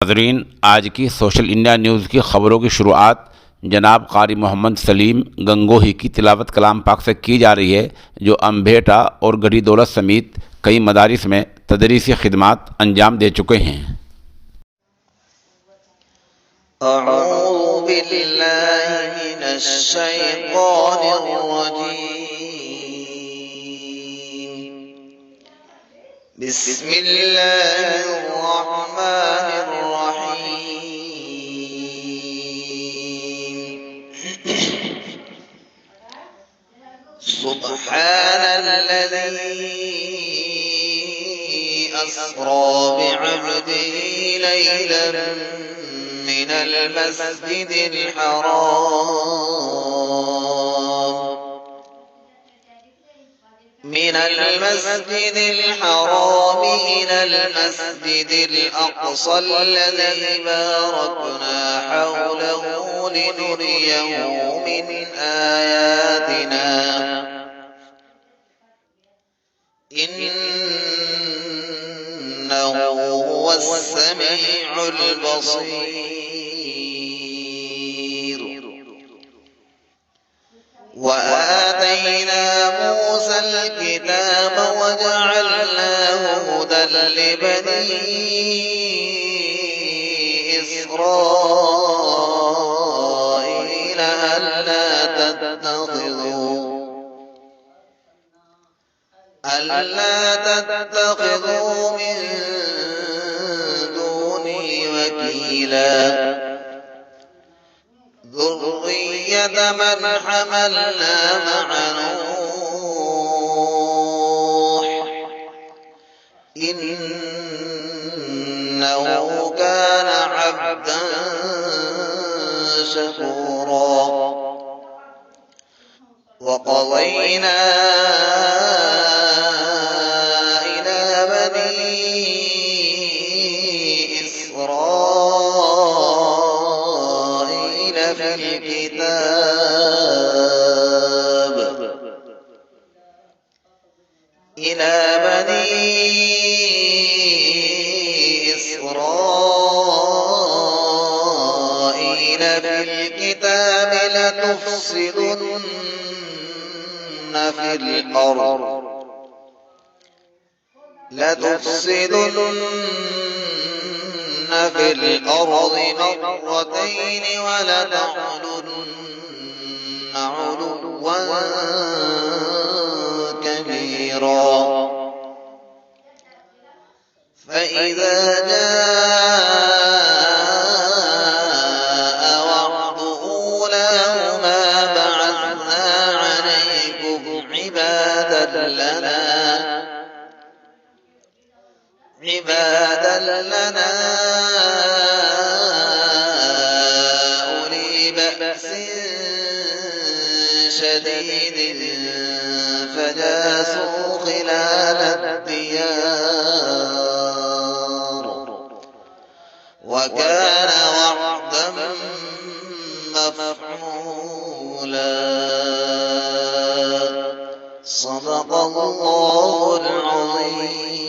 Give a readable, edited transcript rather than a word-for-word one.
नाज़रीन, आज की सोशल इंडिया न्यूज़ की ख़बरों की शुरुआत जनाब कारी मोहम्मद सलीम गंगोही की तिलावत कलाम पाक से की जा रही है, जो अम्बेटा और गढ़ी दौलत समेत कई मदारिस में तदरीसी खिदमात अंजाम दे चुके हैं। अऊज़ु बिल्लाहि मिनश शैतानिर रजीम। बिस्मिल्लाहिर रहमानिर रहीम। सुब्हानल्लज़ी अस्रा बिअब्दिही लैलन मिनल मस्जिदिल हराम इलल मस्जिदिल अक़सा अल्लज़ी बारकना हौलहु लिनुरियहु मिन आयातिना इन्नहु हुवस समीउल बसीर। वआतैना मूसल किताब वजअलनाहु हुदल लिबनी इस्राईल अल्ला तत्तखिज़ू मिन दूनी वकीला ذرية من حملنا مع نوح إنه كان عبدا شكورا. وقضينا إلى بني إسرائيل في الكتاب لتفسدن في الأرض مرتين ولتعلن علوا كبيرا. فإذا جاء وعد أولاهما بعثنا عليكم عبادا لنا أولي بأس شديد فجاسوا خلال الديار وكان وعدا مفعولا. صدق الله العظيم.